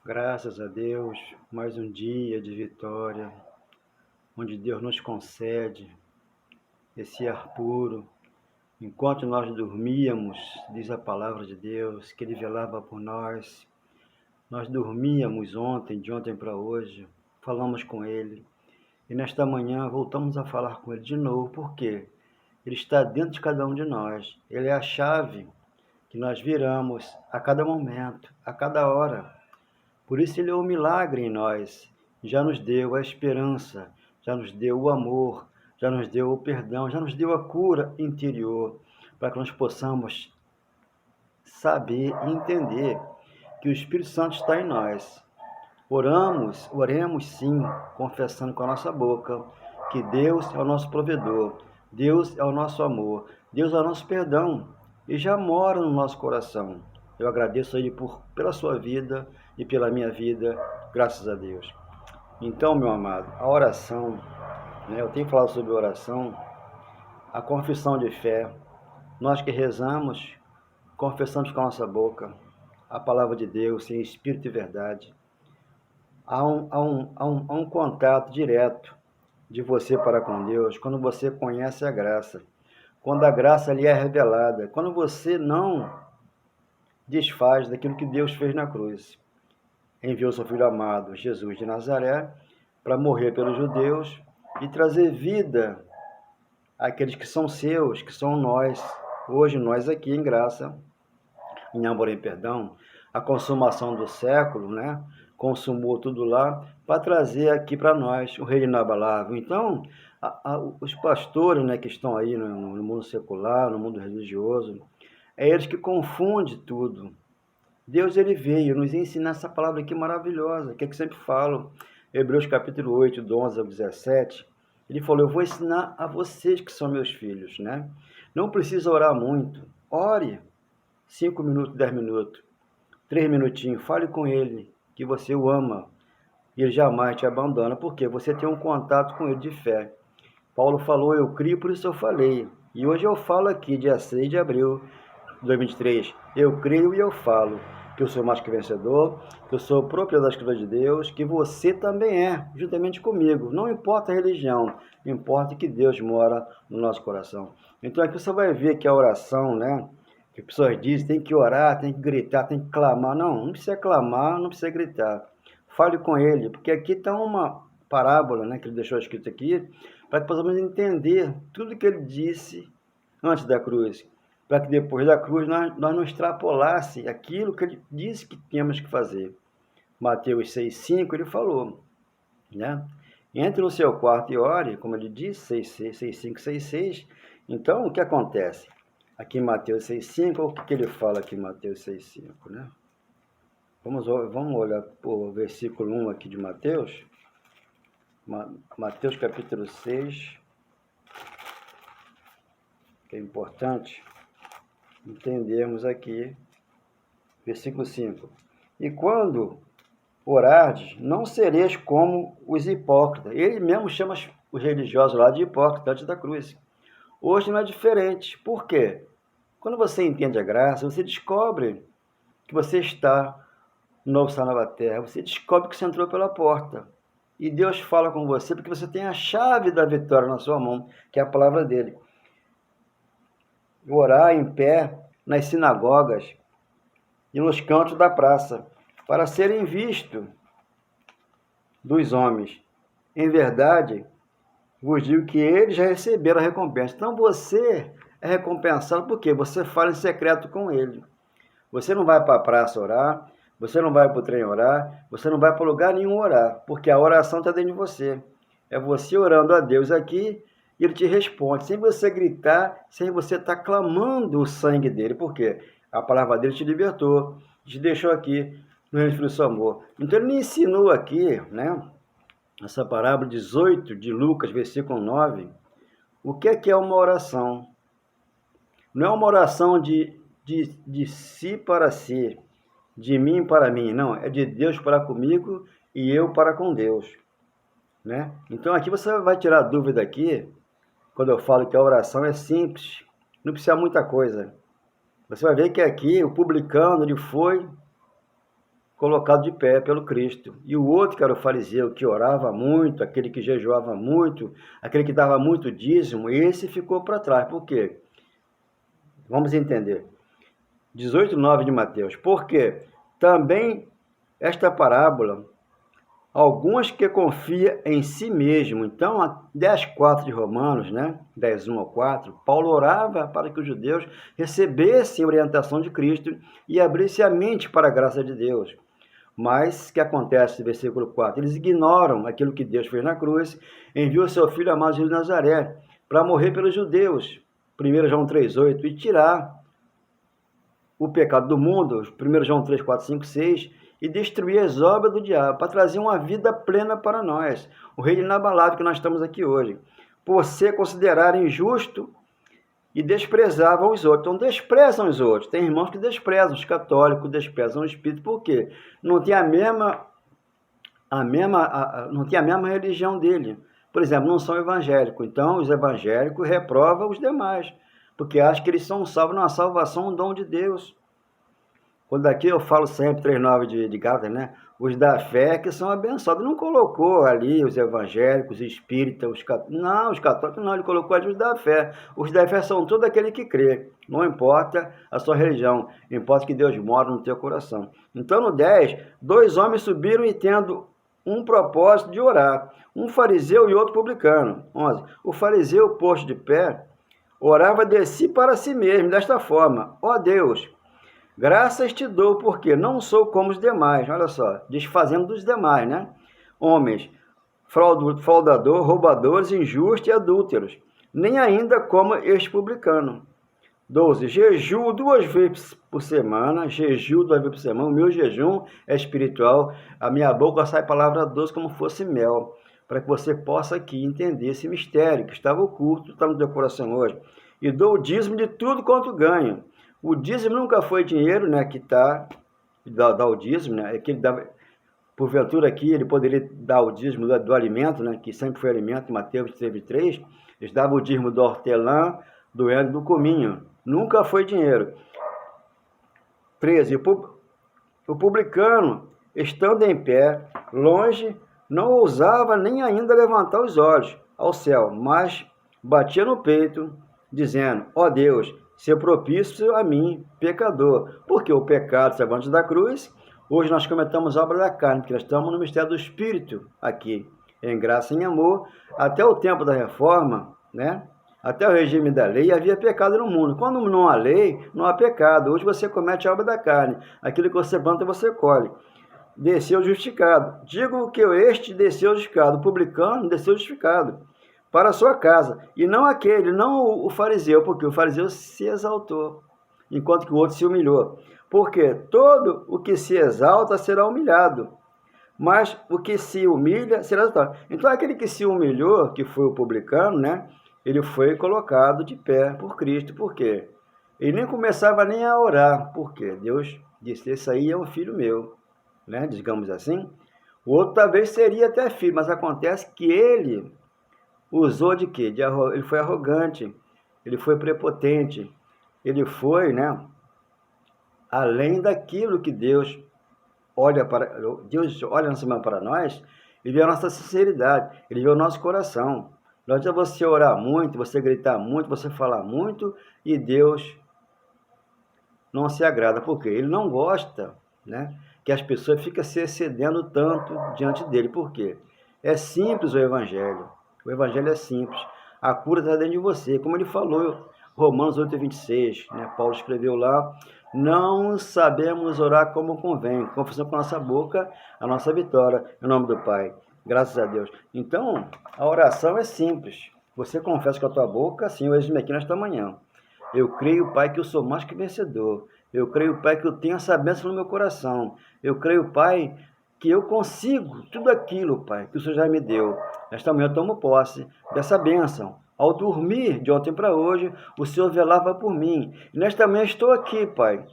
Graças a Deus, mais um dia de vitória, onde Deus nos concede esse ar puro. Enquanto nós dormíamos, diz a palavra de Deus, que Ele velava por nós. Nós dormíamos ontem, de ontem para hoje, falamos com Ele. E nesta manhã voltamos a falar com Ele de novo, porque Ele está dentro de cada um de nós. Ele é a chave que nós viramos a cada momento, a cada hora. Por isso Ele é o milagre em nós, já nos deu a esperança, já nos deu o amor, já nos deu o perdão, já nos deu a cura interior, para que nós possamos saber e entender que o Espírito Santo está em nós. Oremos sim, confessando com a nossa boca que Deus é o nosso provedor, Deus é o nosso amor, Deus é o nosso perdão e já mora no nosso coração. Eu agradeço a Ele pela sua vida e pela minha vida, graças a Deus. Então, meu amado, a oração, eu tenho falado sobre oração, a confissão de fé, nós que rezamos, confessamos com a nossa boca a palavra de Deus em espírito e verdade. Há um contato direto de você para com Deus quando você conhece a graça, quando a graça lhe é revelada, quando você não desfaz daquilo que Deus fez na cruz. Enviou seu Filho amado, Jesus de Nazaré, para morrer pelos judeus e trazer vida àqueles que são seus, que são nós, hoje nós aqui em graça, em amor e perdão, a consumação do século, consumou tudo lá, para trazer aqui para nós o reino inabalável. Então, os pastores, que estão aí no mundo secular, no mundo religioso, é eles que confundem tudo. Deus, ele veio nos ensinar essa palavra aqui maravilhosa, que é que eu sempre falo, Hebreus capítulo 8, do 11 ao 17, ele falou, eu vou ensinar a vocês que são meus filhos, Não precisa orar muito, ore 5 minutos, 10 minutos, 3 minutinhos, fale com ele, que você o ama, e ele jamais te abandona, porque você tem um contato com ele de fé. Paulo falou, eu criei, por isso eu falei. E hoje eu falo aqui, dia 6 de abril de 2023, eu creio e eu falo que eu sou mais que vencedor, que eu sou propriedade das coisas de Deus, que você também é, juntamente comigo. Não importa a religião, importa que Deus mora no nosso coração. Então aqui você vai ver que a oração, que as pessoas dizem, tem que orar, tem que gritar, tem que clamar. Não precisa clamar, não precisa gritar. Fale com ele, porque aqui está uma parábola, que ele deixou escrito aqui, para que possamos entender tudo que ele disse antes da cruz, para que depois da cruz nós não extrapolasse aquilo que ele disse que tínhamos que fazer. Mateus 6,5 ele falou, entre no seu quarto e ore, como ele disse, 6,5, 6,6. Então, o que acontece? Aqui em Mateus 6,5, o que ele fala aqui em Mateus 6,5, Vamos olhar o versículo 1 aqui de Mateus. Mateus capítulo 6, que é importante entendermos aqui, versículo 5. E quando orardes, não sereis como os hipócritas. Ele mesmo chama os religiosos lá de hipócritas antes da cruz. Hoje não é diferente. Por quê? Quando você entende a graça, você descobre que você está no novo céu, nova terra. Você descobre que você entrou pela porta. E Deus fala com você porque você tem a chave da vitória na sua mão, que é a palavra dele. Orar em pé nas sinagogas e nos cantos da praça, para serem vistos dos homens. Em verdade, vos digo que eles já receberam a recompensa. Então você é recompensado porque você fala em secreto com ele. Você não vai para a praça orar, você não vai para o trem orar, você não vai para lugar nenhum orar, porque a oração está dentro de você. É você orando a Deus aqui e ele te responde, sem você gritar, sem você estar clamando o sangue dele, porque a palavra dele te libertou, te deixou aqui no reino do seu amor. Então ele me ensinou aqui, essa parábola 18 de Lucas, versículo 9, o que é uma oração? Não é uma oração de si para si, de mim para mim, não, é de Deus para comigo e eu para com Deus. Então aqui você vai tirar dúvida aqui, quando eu falo que a oração é simples, não precisa muita coisa. Você vai ver que aqui o publicano, ele foi colocado de pé pelo Cristo. E o outro, que era o fariseu, que orava muito, aquele que jejuava muito, aquele que dava muito dízimo, esse ficou para trás. Por quê? Vamos entender. 18:9 de Mateus. Porque também esta parábola, alguns que confiam em si mesmo. Então, 10:4 de Romanos, né? 10:1-4, Paulo orava para que os judeus recebessem a orientação de Cristo e abrissem a mente para a graça de Deus. Mas o que acontece no versículo 4? Eles ignoram aquilo que Deus fez na cruz, enviou seu filho amado Jesus de Nazaré para morrer pelos judeus, 1 João 3:8, e tirar o pecado do mundo, 1 João 3, 4, 5, 6, e destruir as obras do diabo, para trazer uma vida plena para nós, o reino inabalável que nós estamos aqui hoje. Por ser considerado injusto e desprezavam os outros. Então, desprezam os outros. Tem irmãos que desprezam, os católicos desprezam o Espírito, por quê? Não tem a mesma religião dele. Por exemplo, não são evangélicos. Então, os evangélicos reprovam os demais, porque acham que eles são salvos. Não, a salvação é um dom de Deus. Quando aqui eu falo sempre, 3:9 de Gálatas, né? Os da fé que são abençoados. Não colocou ali os evangélicos, os espíritas, os católicos. Não, os católicos não, ele colocou ali os da fé. Os da fé são todo aquele que crê. Não importa a sua religião, importa que Deus mora no teu coração. Então, no 10, 2 homens subiram e tendo um propósito de orar. Um fariseu e outro publicano. 11. O fariseu, posto de pé, orava de si para si mesmo, desta forma: ó Deus, graças te dou, porque não sou como os demais. Olha só, desfazendo dos demais, né? Homens, fraudadores, roubadores, injustos e adúlteros. Nem ainda como este publicano. 12. Jejuo 2 vezes por semana. Jejuo 2 vezes por semana. O meu jejum é espiritual. A minha boca sai palavra doce como fosse mel. Para que você possa aqui entender esse mistério que estava oculto, está no teu coração hoje. E dou o dízimo de tudo quanto ganho. O dízimo nunca foi dinheiro, né, que dá o dízimo, né, é que ele dava, porventura aqui ele poderia dar o dízimo do alimento, né, que sempre foi alimento, em Mateus 3, eles davam o dízimo do hortelã, do endo, do cominho, nunca foi dinheiro. 13, o publicano, estando em pé, longe, não ousava nem ainda levantar os olhos ao céu, mas batia no peito, dizendo: ó Deus, ser propício a mim, pecador. Porque o pecado saiu antes da cruz. Hoje nós cometemos obra da carne, porque nós estamos no mistério do Espírito aqui, em graça e em amor. Até o tempo da reforma, né? Até o regime da lei, havia pecado no mundo. Quando não há lei, não há pecado. Hoje você comete a obra da carne. Aquilo que você planta, você colhe. Desceu justificado. Digo que este desceu justificado. O publicano desceu justificado para a sua casa, e não aquele, não o fariseu, porque o fariseu se exaltou, enquanto que o outro se humilhou. Porque todo o que se exalta será humilhado, mas o que se humilha será exaltado. Então, aquele que se humilhou, que foi o publicano, né? Ele foi colocado de pé por Cristo. Por quê? Ele nem começava nem a orar, porque Deus disse: esse aí é um filho meu, né? Digamos assim. O outro talvez seria até filho, mas acontece que ele usou de quê? Ele foi arrogante, ele foi prepotente, ele foi, né, além daquilo que Deus olha nessa manhã para nós. Ele vê a nossa sinceridade, ele vê o nosso coração. Não adianta você orar muito, você gritar muito, você falar muito, e Deus não se agrada, porque ele não gosta, né, que as pessoas fiquem se excedendo tanto diante dele. Por quê? É simples o Evangelho. O Evangelho é simples. A cura está dentro de você. Como ele falou, Romanos 8:26, né? Paulo escreveu lá: não sabemos orar como convém. Confessamos com a nossa boca a nossa vitória, em nome do Pai. Graças a Deus. Então, a oração é simples. Você confessa com a tua boca: Senhor, eis-me aqui nesta manhã. Eu creio, Pai, que eu sou mais que vencedor. Eu creio, Pai, que eu tenho essa bênção no meu coração. Eu creio, Pai, que eu consigo tudo aquilo, Pai, que o Senhor já me deu. Esta manhã eu tomo posse dessa bênção. Ao dormir de ontem para hoje, o Senhor velava por mim. E nesta manhã estou aqui, Pai,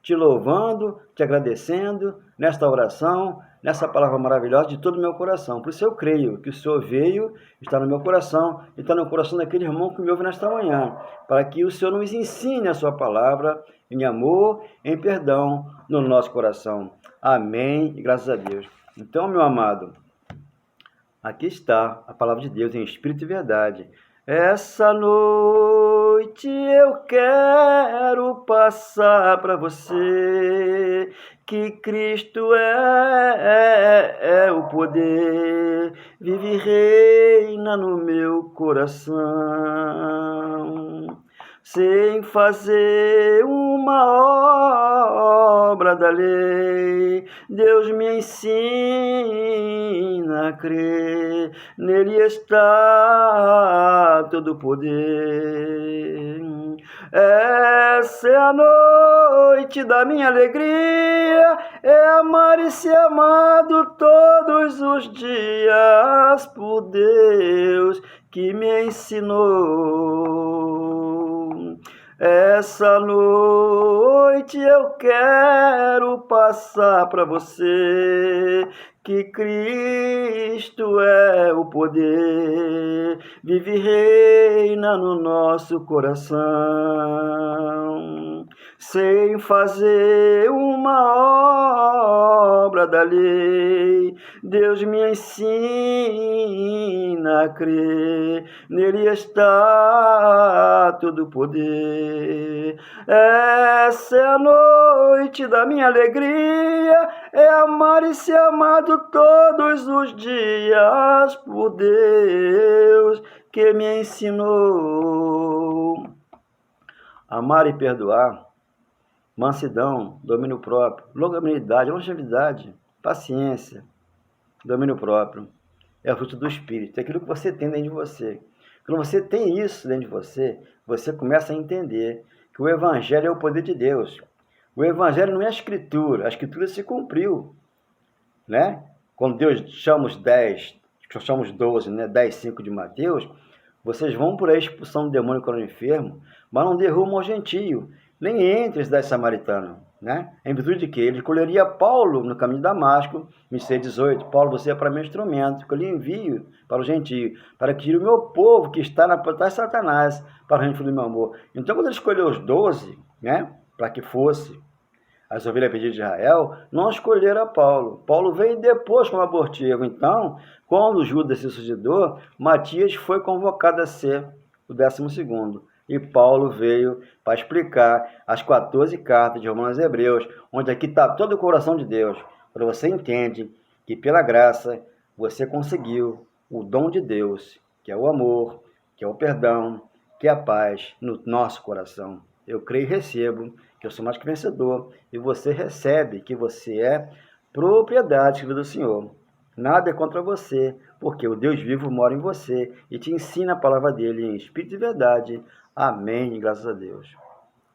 te louvando, te agradecendo, nesta oração, nessa palavra maravilhosa de todo o meu coração. Por isso eu creio que o Senhor veio, está no meu coração, e está no coração daquele irmão que me ouve nesta manhã, para que o Senhor nos ensine a sua palavra em amor, em perdão, no nosso coração. Amém e graças a Deus. Então, meu amado, aqui está a palavra de Deus em espírito e verdade. Essa noite eu quero passar para você que Cristo é o poder, vive e reina no meu coração, sem fazer uma obra da lei. Deus me ensina a crer, nele está todo o poder. Essa é a noite da minha alegria, é amar e ser amado todos os dias por Deus que me ensinou. Essa noite eu quero passar para você que Cristo é o poder, vive e reina no nosso coração, sem fazer uma obra da lei. Deus me ensina a crer, nele está todo o poder. Essa é a noite da minha alegria, é amar e ser amado todos os dias por Deus que me ensinou. Amar e perdoar, mansidão, domínio próprio, longanimidade, longevidade, paciência, domínio próprio, é o fruto do Espírito, é aquilo que você tem dentro de você. Quando você tem isso dentro de você, você começa a entender que o Evangelho é o poder de Deus. O Evangelho não é a Escritura se cumpriu, né? Quando Deus chama os 10, chama os 12, né? 10, 5 de Mateus, vocês vão por aí expulsão do demônio quando enfermo, mas não derrubam o gentio, nem entre os 10 samaritanos, né? Em virtude de que ele escolheria Paulo no caminho de Damasco, em 6,18, Paulo, você é para mim instrumento, que eu lhe envio para o gentio, para que tire o meu povo que está na potestade de Satanás, para o reino do meu amor. Então, quando ele escolheu os 12, né? Para que fosse as ovelhas perdidas de Israel, não escolheram a Paulo. Paulo veio depois como abortivo. Então, quando Judas se suicidou, Matias foi convocado a ser o 12º. E Paulo veio para explicar as 14 cartas de Romanos e Hebreus, onde aqui está todo o coração de Deus. Quando você entende que pela graça você conseguiu o dom de Deus, que é o amor, que é o perdão, que é a paz no nosso coração. Eu creio e recebo que eu sou mais que vencedor, e você recebe que você é propriedade do Senhor. Nada é contra você, porque o Deus vivo mora em você e te ensina a palavra dele em espírito e verdade. Amém, graças a Deus.